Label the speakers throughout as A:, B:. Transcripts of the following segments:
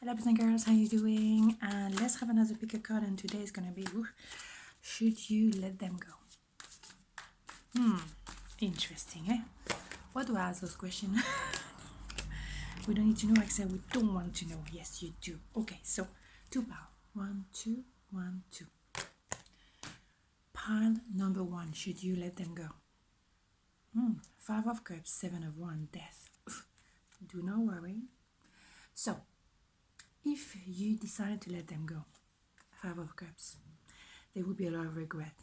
A: Hello boys and girls, how you doing? And let's have another pick a card, and today is gonna be should you let them go? Interesting, eh? What do I ask those questions? We don't need to know, Axelle. We don't want to know. Yes, you do. Okay, so 2 pile. 1, 2, 1, 2. Pile number 1, should you let them go? 5 of Cups, 7 of Wands, Death. Do not worry. So, if you decide to let them go, 5 of Cups, there will be a lot of regret.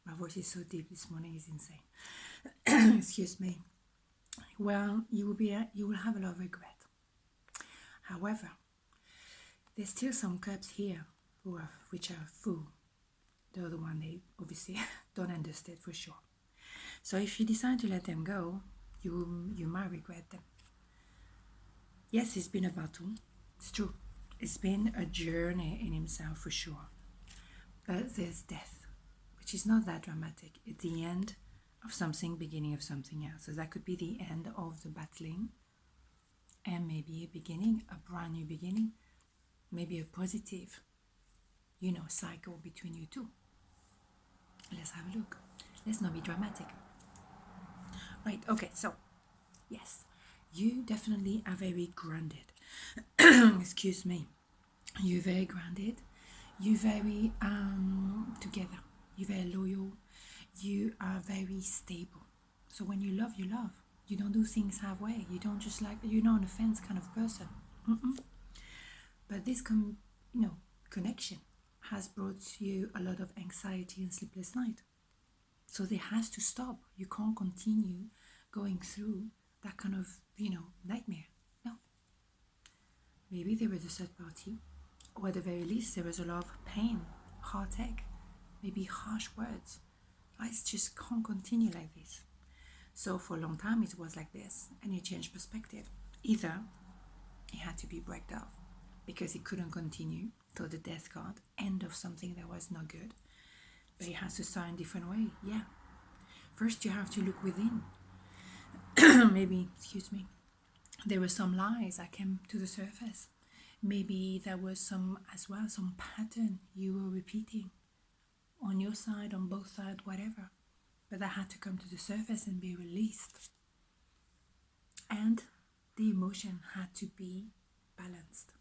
A: My voice is so deep this morning, it's insane. Excuse me. Well, you will have a lot of regret. However, there's still some cups here which are full. The other one, they obviously don't understand for sure. So if you decide to let them go, you might regret them. Yes, it's been a battle. It's true. It's been a journey in himself for sure. But there's death, which is not that dramatic. It's the end of something, beginning of something else. So that could be the end of the battling, and maybe a beginning, a brand new beginning, maybe a positive, cycle between you two. Let's have a look. Let's not be dramatic. Right, okay, so, yes, you definitely are very grounded. Excuse me. You're very grounded. You're very together. You're very loyal. You are very stable. So when you love, you love. You don't do things halfway. You don't just you're not on the fence kind of person. But this connection has brought you a lot of anxiety and sleepless night. So they has to stop. You can't continue going through that kind of, nightmare. No. Maybe there was a third party, or at the very least there was a lot of pain, heartache, maybe harsh words. I just can't continue like this. So for a long time it was like this, and you changed perspective. Either it had to be breaked off because it couldn't continue till the death card, end of something that was not good. But it has to start in a different way. Yeah. First you have to look within. Maybe, there were some lies that came to the surface. Maybe there was some pattern you were repeating on your side, on both sides, whatever. But that had to come to the surface and be released. And the emotion had to be balanced.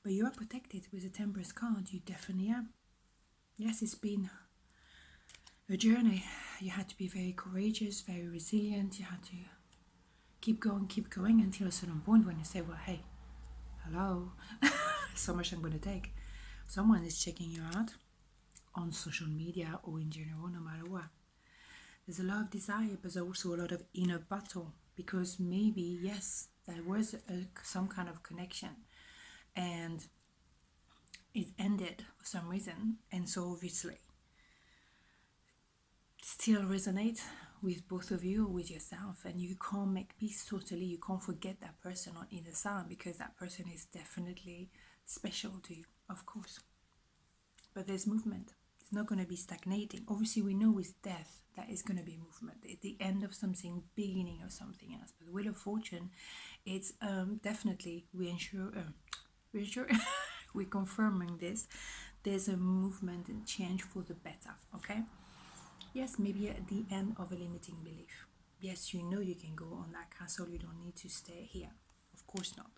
A: But you are protected with the Temperance card. You definitely are. Yes, it's been a journey. You had to be very courageous, very resilient. You had to keep going until a certain point when you say, well, hey, hello, so much I'm going to take. Someone is checking you out on social media or in general, no matter what. There's a lot of desire, but there's also a lot of inner battle, because maybe, yes, there was some kind of connection and it ended for some reason, and so obviously still resonate with both of you or with yourself, and you can't make peace totally. You can't forget that person on either side, because that person is definitely special to you, of course. But there's movement. It's not going to be stagnating. Obviously we know with death that is going to be movement. It's the end of something, beginning of something else. But the Wheel of Fortune, it's definitely we're confirming this. There's a movement and change for the better. Okay. Yes, maybe at the end of a limiting belief. Yes, you know you can go on that castle. You don't need to stay here. Of course not.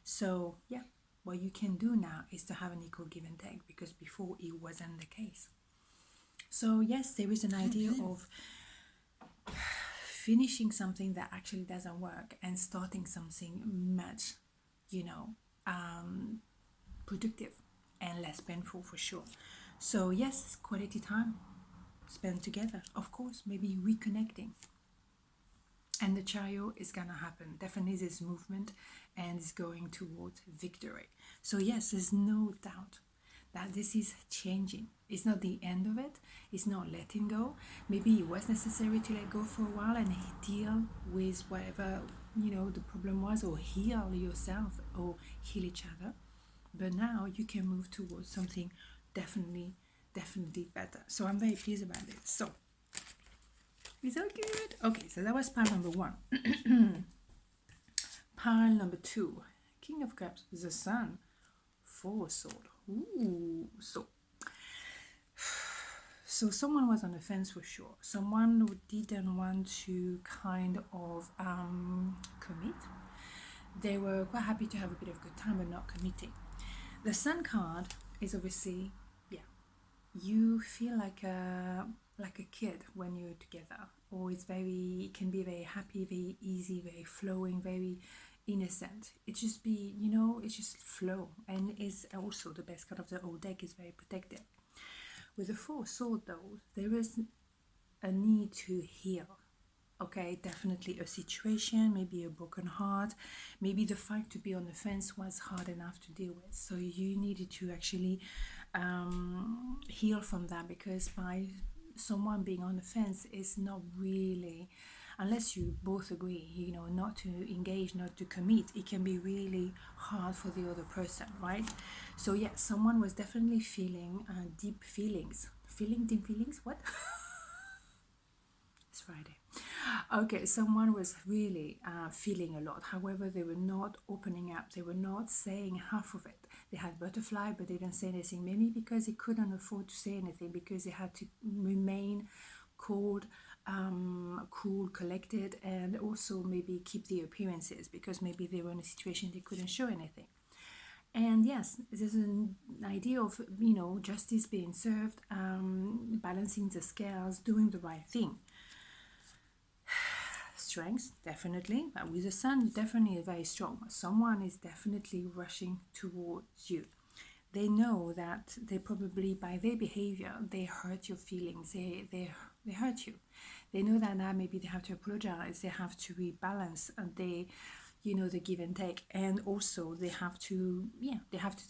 A: So, yeah, what you can do now is to have an equal give and take, because before it wasn't the case. So, yes, there is an idea of finishing something that actually doesn't work and starting something much, productive and less painful for sure. So, yes, it's quality time spent together, of course, maybe reconnecting, and the chariot is gonna happen. Definitely this movement, and it's going towards victory. So yes, there's no doubt that this is changing. It's not the end of it. It's not letting go. Maybe it was necessary to let go for a while and deal with whatever the problem was, or heal yourself or heal each other. But now you can move towards something definitely better. So I'm very pleased about it. So it's so good. Okay, so that was pile number 1. Pile number 2. King of Cups, the Sun, Four of Swords. Ooh, so someone was on the fence for sure. Someone who didn't want to kind of commit. They were quite happy to have a bit of good time but not committing. The Sun card is obviously, yeah, you feel like a kid when you're together, or it can be very happy, very easy, very flowing, very innocent. It just be, it's just flow, and is also the best card of the whole deck, is very protective. With the Four of Swords though, there is a need to heal. Okay, definitely a situation, maybe a broken heart, maybe the fact to be on the fence was hard enough to deal with. So you needed to actually heal from that, because by someone being on the fence is not really, unless you both agree, not to engage, not to commit, it can be really hard for the other person, right? So yeah, someone was definitely feeling deep feelings. Feeling deep feelings? What? It's Friday. Okay, someone was really feeling a lot. However, they were not opening up. They were not saying half of it. They had butterfly, but they didn't say anything. Maybe because they couldn't afford to say anything, because they had to remain cold, cool, collected, and also maybe keep the appearances, because maybe they were in a situation they couldn't show anything. And yes, there's an idea of, justice being served, balancing the scales, doing the right thing. Strengths, definitely, but with the Sun, definitely very strong. Someone is definitely rushing towards you. They know that they probably, by their behavior, they hurt your feelings. They hurt you. They know that now maybe they have to apologize. They have to rebalance. And the give and take, and also they have to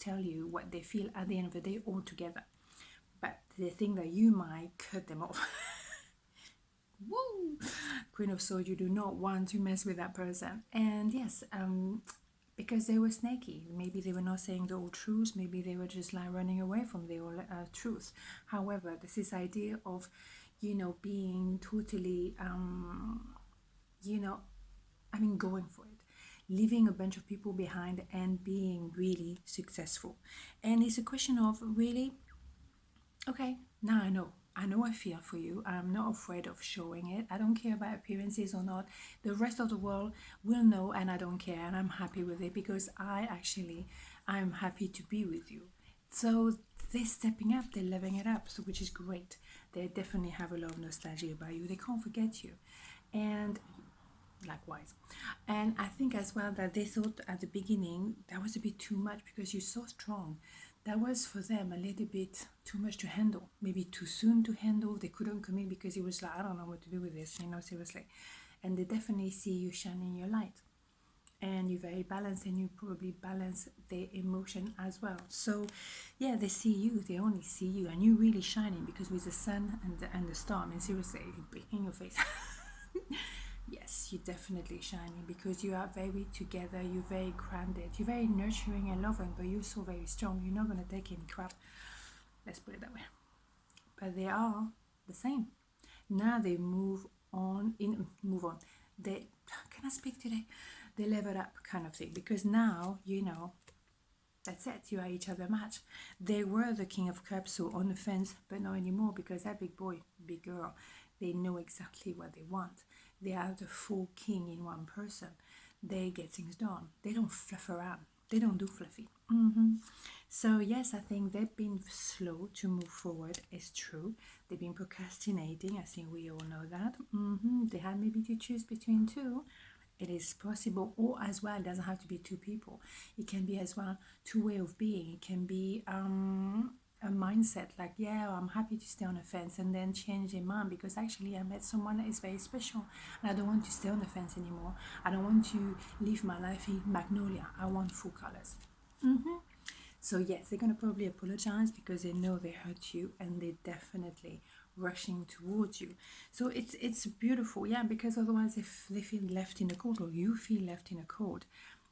A: tell you what they feel at the end of the day all together. But they think that you might cut them off. Woo! Queen of Swords, you do not want to mess with that person. And yes, because they were snaky. Maybe they were not saying the whole truth. Maybe they were just like running away from the whole truth. However, there's this idea of, being totally, going for it, leaving a bunch of people behind and being really successful. And it's a question of really, okay, now I know I feel for you. I'm not afraid of showing it. I don't care about appearances or not. The rest of the world will know, and I don't care, and I'm happy with it, because I'm happy to be with you. So they're stepping up, they're leveling it up, so which is great. They definitely have a lot of nostalgia about you. They can't forget you. And likewise. And I think as well that they thought at the beginning that was a bit too much, because you're so strong. That was for them a little bit too much to handle, maybe too soon to handle. They couldn't commit because it was like, I don't know what to do with this, seriously. And they definitely see you shining your light, and you're very balanced, and you probably balance their emotion as well. So yeah, they see you, they only see you, and you're really shining, because with the Sun and the star, seriously, in your face. Yes, you're definitely shining, because you are very together, you're very grounded, you're very nurturing and loving, but you're so very strong. You're not going to take any crap. Let's put it that way. But they are the same. Now they move on. They, can I speak today? They level up kind of thing, because now, that's it. You are each other match. They were the King of Cups, so on the fence, but not anymore, because that big boy, big girl, they know exactly what they want. They are the full king in one person. They get things done. They don't fluff around. They don't do fluffy. So yes, I think they've been slow to move forward. It's true. They've been procrastinating. I think we all know that. They had maybe to choose between two. It is possible, or as well, it doesn't have to be two people. It can be as well two way of being. It can be a mindset like, yeah, I'm happy to stay on the fence, and then change their mind because actually I met someone that is very special, and I don't want to stay on the fence anymore. I don't want to live my life in magnolia. I want full colors. So yes, they're going to probably apologize because they know they hurt you, and they're definitely rushing towards you. So it's beautiful, yeah, because otherwise if they feel left in the cold, or you feel left in the cold,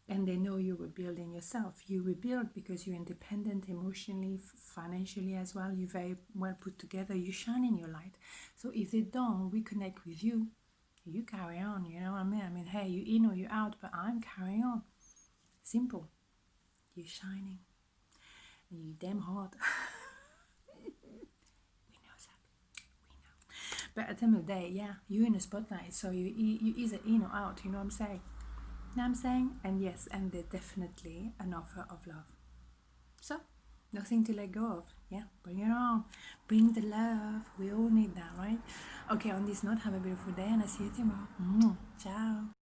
A: and they know you're rebuilding yourself. You rebuild because you're independent emotionally, financially as well. You're very well put together. You shine in your light. So if they don't reconnect with you, you carry on. You know what I mean? Hey, you in or you out, but I'm carrying on. Simple. You're shining. And you damn hot. We know that. We know. But at the end of the day, yeah, you're in the spotlight, so you either in or out, you know what I'm saying? You know what I'm saying? And yes, and there's definitely an offer of love. So, nothing to let go of. Yeah, bring it on. Bring the love. We all need that, right? Okay, on this note, have a beautiful day and I'll see you tomorrow. Ciao.